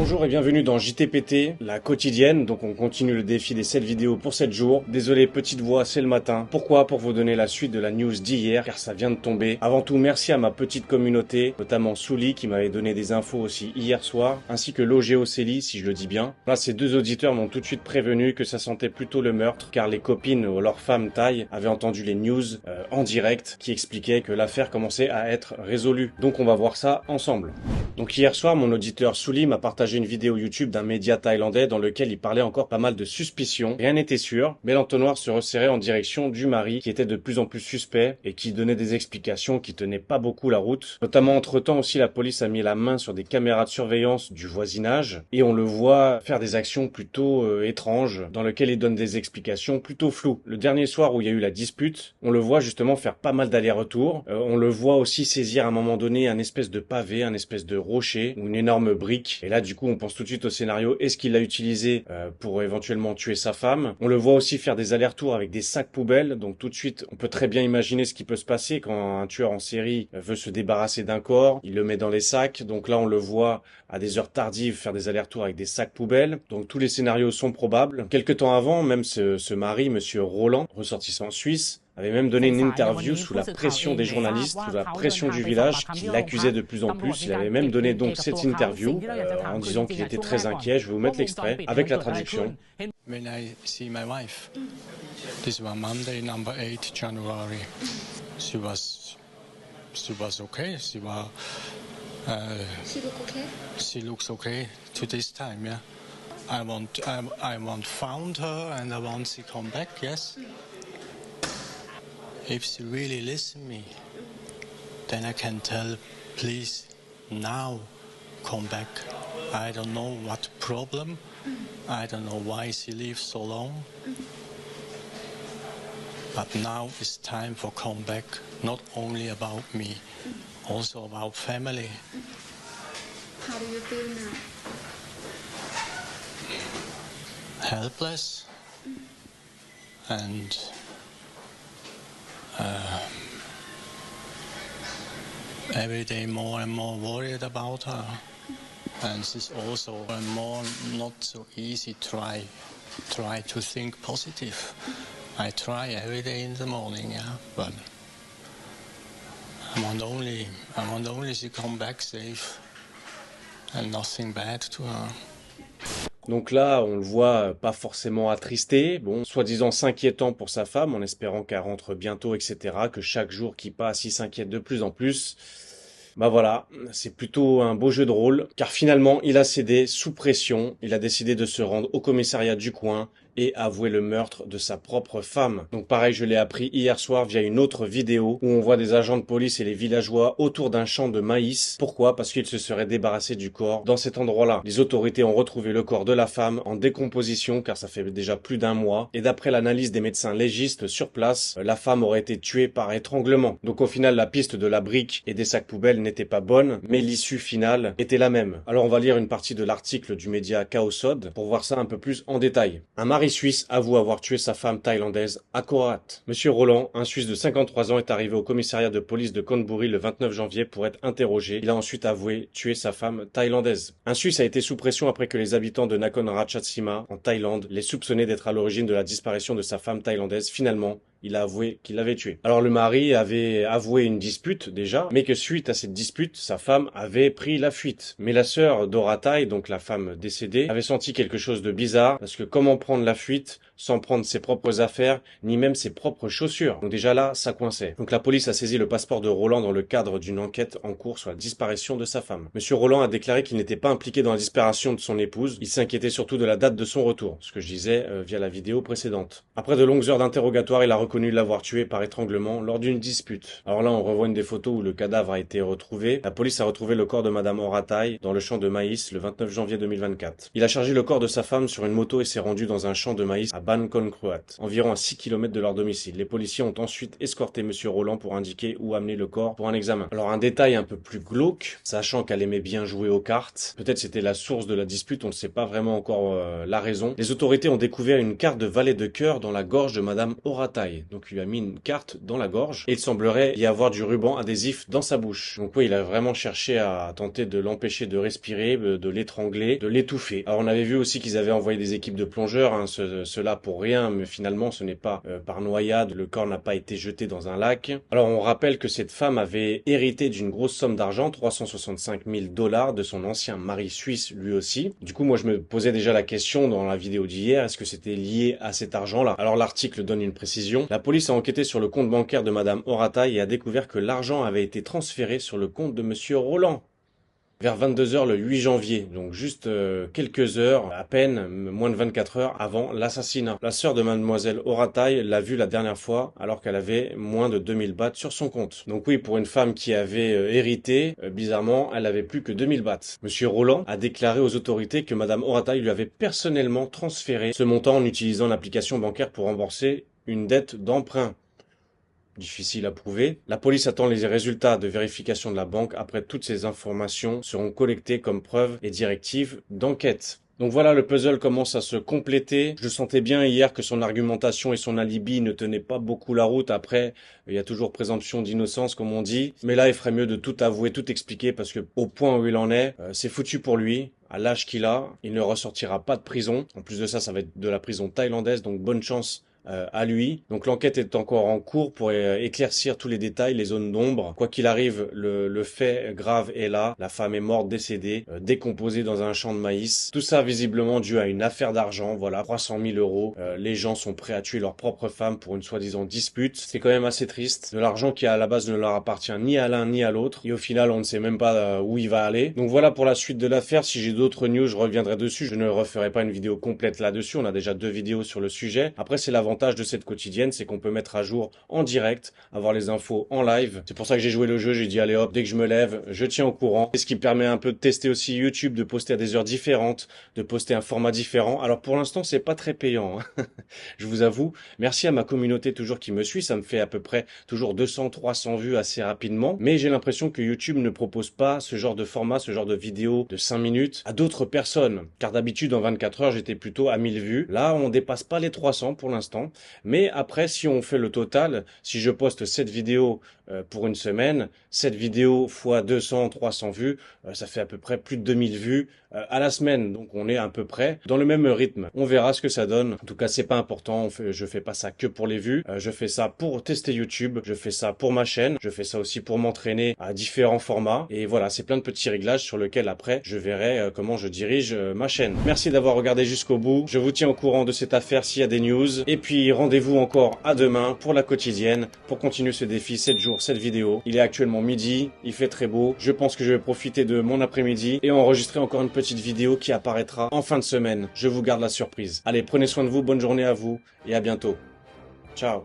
Bonjour et bienvenue dans JTPT, la quotidienne. Donc on continue le défi des 7 vidéos pour 7 jours. Désolé, petite voix, c'est le matin. Pourquoi? Pour vous donner la suite de la news d'hier, car ça vient de tomber. Avant tout, merci à ma petite communauté, notamment Souli qui m'avait donné des infos aussi hier soir, ainsi que Logéocélie, si je le dis bien. Là, ces deux auditeurs m'ont tout de suite prévenu que ça sentait plutôt le meurtre, car les copines ou leurs femmes taille avaient entendu les news en direct qui expliquaient que l'affaire commençait à être résolue. Donc on va voir ça ensemble. Donc hier soir, mon auditeur Souli m'a partagé une vidéo YouTube d'un média thaïlandais dans lequel il parlait encore pas mal de suspicions. Rien n'était sûr, mais l'entonnoir se resserrait en direction du mari qui était de plus en plus suspect et qui donnait des explications qui tenaient pas beaucoup la route. Notamment entre-temps aussi la police a mis la main sur des caméras de surveillance du voisinage et on le voit faire des actions plutôt étranges dans lesquelles il donne des explications plutôt floues. Le dernier soir où il y a eu la dispute, on le voit justement faire pas mal d'allers-retours. On le voit aussi saisir à un moment donné un espèce de pavé, un espèce de rocher ou une énorme brique. Et là du coup on pense tout de suite au scénario, est-ce qu'il l'a utilisé pour éventuellement tuer sa femme? On le voit aussi faire des allers-retours avec des sacs poubelles, donc tout de suite on peut très bien imaginer ce qui peut se passer quand un tueur en série veut se débarrasser d'un corps, il le met dans les sacs, donc là on le voit à des heures tardives faire des allers-retours avec des sacs poubelles, donc tous les scénarios sont probables. Quelque temps avant, même ce mari, monsieur Roland, ressortissant suisse, avait même donné une interview sous la pression des journalistes, sous la pression du village qui l'accusait de plus en plus. Il avait même donné donc cette interview en disant qu'il était très inquiet. Je vais vous mettre l'extrait avec la traduction. When I see my wife, this was Monday, number 8 January. She was okay. She look okay. She looks okay to this time, yeah. I want found her and I want she come back, yes. If she really listen me, then I can tell, please, now come back. I don't know what problem. I don't know why she leaves so long. But now it's time for come back. Not only about me, also about family. How do you feel now? Helpless. And every day more and more worried about her, and she's also more not so easy. Try to think positive. I try every day in the morning, yeah, but I want only she come back safe and nothing bad to her. Donc là, on le voit pas forcément attristé, bon, soi-disant s'inquiétant pour sa femme, en espérant qu'elle rentre bientôt, etc., que chaque jour qui passe, il s'inquiète de plus en plus. Bah voilà, c'est plutôt un beau jeu de rôle, car finalement, il a cédé sous pression, il a décidé de se rendre au commissariat du coin et avouer le meurtre de sa propre femme. Donc pareil, je l'ai appris hier soir via une autre vidéo où on voit des agents de police et les villageois autour d'un champ de maïs. Pourquoi? Parce qu'ils se seraient débarrassés du corps dans cet endroit-là. Les autorités ont retrouvé le corps de la femme en décomposition car ça fait déjà plus d'un mois. Et d'après l'analyse des médecins légistes sur place, la femme aurait été tuée par étranglement. Donc au final, la piste de la brique et des sacs poubelles n'était pas bonne, mais l'issue finale était la même. Alors on va lire une partie de l'article du média Kaosod pour voir ça un peu plus en détail. Un mari suisse avoue avoir tué sa femme thaïlandaise à Korat. Monsieur Roland, un Suisse de 53 ans, est arrivé au commissariat de police de Chonburi le 29 janvier pour être interrogé. Il a ensuite avoué tuer sa femme thaïlandaise. Un Suisse a été sous pression après que les habitants de Nakhon Ratchasima, en Thaïlande, les soupçonnaient d'être à l'origine de la disparition de sa femme thaïlandaise. Finalement, il a avoué qu'il l'avait tué. Alors le mari avait avoué une dispute déjà, mais que suite à cette dispute, sa femme avait pris la fuite. Mais la sœur d'Oratai, donc la femme décédée, avait senti quelque chose de bizarre, parce que comment prendre la fuite sans prendre ses propres affaires, ni même ses propres chaussures. Donc déjà là, ça coinçait. Donc la police a saisi le passeport de Roland dans le cadre d'une enquête en cours sur la disparition de sa femme. Monsieur Roland a déclaré qu'il n'était pas impliqué dans la disparition de son épouse, il s'inquiétait surtout de la date de son retour, ce que je disais via la vidéo précédente. Après de longues heures d'interrogatoire, il a reconnu l'avoir tué par étranglement lors d'une dispute. Alors là, on revoit une des photos où le cadavre a été retrouvé. La police a retrouvé le corps de Madame Oratai dans le champ de maïs le 29 janvier 2024. Il a chargé le corps de sa femme sur une moto et s'est rendu dans un champ de maïs à Ban Kon Kruat, environ à 6 km de leur domicile. Les policiers ont ensuite escorté Monsieur Roland pour indiquer où amener le corps pour un examen. Alors un détail un peu plus glauque, sachant qu'elle aimait bien jouer aux cartes, peut-être c'était la source de la dispute, on ne sait pas vraiment encore la raison. Les autorités ont découvert une carte de valet de cœur dans la gorge de Madame Oratai. Orataï. Donc il lui a mis une carte dans la gorge et il semblerait y avoir du ruban adhésif dans sa bouche. Donc oui, il a vraiment cherché à tenter de l'empêcher de respirer, de l'étrangler, de l'étouffer. Alors on avait vu aussi qu'ils avaient envoyé des équipes de plongeurs, hein, cela pour rien, mais finalement ce n'est pas par noyade, le corps n'a pas été jeté dans un lac. Alors on rappelle que cette femme avait hérité d'une grosse somme d'argent, 365 000 $ de son ancien mari suisse lui aussi. Du coup moi je me posais déjà la question dans la vidéo d'hier, est-ce que c'était lié à cet argent-là? Alors l'article donne une précision. La police a enquêté sur le compte bancaire de Madame Orataï et a découvert que l'argent avait été transféré sur le compte de Monsieur Roland. Vers 22 h le 8 janvier, donc juste quelques heures, à peine, moins de 24 heures avant l'assassinat. La sœur de mademoiselle Orataï l'a vue la dernière fois alors qu'elle avait moins de 2000 bahts sur son compte. Donc oui, pour une femme qui avait hérité, bizarrement, elle avait plus que 2000 bahts. Monsieur Roland a déclaré aux autorités que madame Orataï lui avait personnellement transféré ce montant en utilisant l'application bancaire pour rembourser une dette d'emprunt. Difficile à prouver. La police attend les résultats de vérification de la banque. Après, toutes ces informations seront collectées comme preuves et directives d'enquête. Donc voilà, le puzzle commence à se compléter. Je sentais bien hier que son argumentation et son alibi ne tenaient pas beaucoup la route. Après, il y a toujours présomption d'innocence, comme on dit. Mais là, il ferait mieux de tout avouer, tout expliquer, parce que au point où il en est, c'est foutu pour lui. À l'âge qu'il a, il ne ressortira pas de prison. En plus de ça, ça va être de la prison thaïlandaise, donc bonne chance à lui. Donc l'enquête est encore en cours pour éclaircir tous les détails, les zones d'ombre. Quoi qu'il arrive, le fait grave est là. La femme est morte, décédée, décomposée dans un champ de maïs. Tout ça visiblement dû à une affaire d'argent. Voilà, 300 000 €. Les gens sont prêts à tuer leur propre femme pour une soi-disant dispute. C'est quand même assez triste. De l'argent qui à la base ne leur appartient ni à l'un ni à l'autre. Et au final, on ne sait même pas où il va aller. Donc voilà pour la suite de l'affaire. Si j'ai d'autres news, je reviendrai dessus. Je ne referai pas une vidéo complète là-dessus. On a déjà 2 vidéos sur le sujet. Après, c'est l'avantage de cette quotidienne, c'est qu'on peut mettre à jour en direct, avoir les infos en live. C'est pour ça que j'ai joué le jeu, j'ai dit allez hop, dès que je me lève, je tiens au courant. Et ce qui permet un peu de tester aussi YouTube, de poster à des heures différentes, de poster un format différent. Alors pour l'instant, c'est pas très payant, hein. Je vous avoue. Merci à ma communauté toujours qui me suit, ça me fait à peu près toujours 200-300 vues assez rapidement. Mais j'ai l'impression que YouTube ne propose pas ce genre de format, ce genre de vidéo de 5 minutes à d'autres personnes. Car d'habitude, en 24 heures, j'étais plutôt à 1000 vues. Là, on dépasse pas les 300 pour l'instant. Mais après, si on fait le total, si je poste 7 vidéos pour une semaine, 7 vidéos fois 200, 300 vues, ça fait à peu près plus de 2000 vues à la semaine. Donc on est à peu près dans le même rythme. On verra ce que ça donne. En tout cas, c'est pas important. Je fais pas ça que pour les vues. Je fais ça pour tester YouTube. Je fais ça pour ma chaîne. Je fais ça aussi pour m'entraîner à différents formats. Et voilà, c'est plein de petits réglages sur lesquels après, je verrai comment je dirige ma chaîne. Merci d'avoir regardé jusqu'au bout. Je vous tiens au courant de cette affaire s'il y a des news. Et puis rendez-vous encore à demain pour la quotidienne, pour continuer ce défi 7 jours, 7 vidéos. Il est actuellement midi, il fait très beau. Je pense que je vais profiter de mon après-midi et enregistrer encore une petite vidéo qui apparaîtra en fin de semaine. Je vous garde la surprise. Allez, prenez soin de vous, bonne journée à vous et à bientôt. Ciao.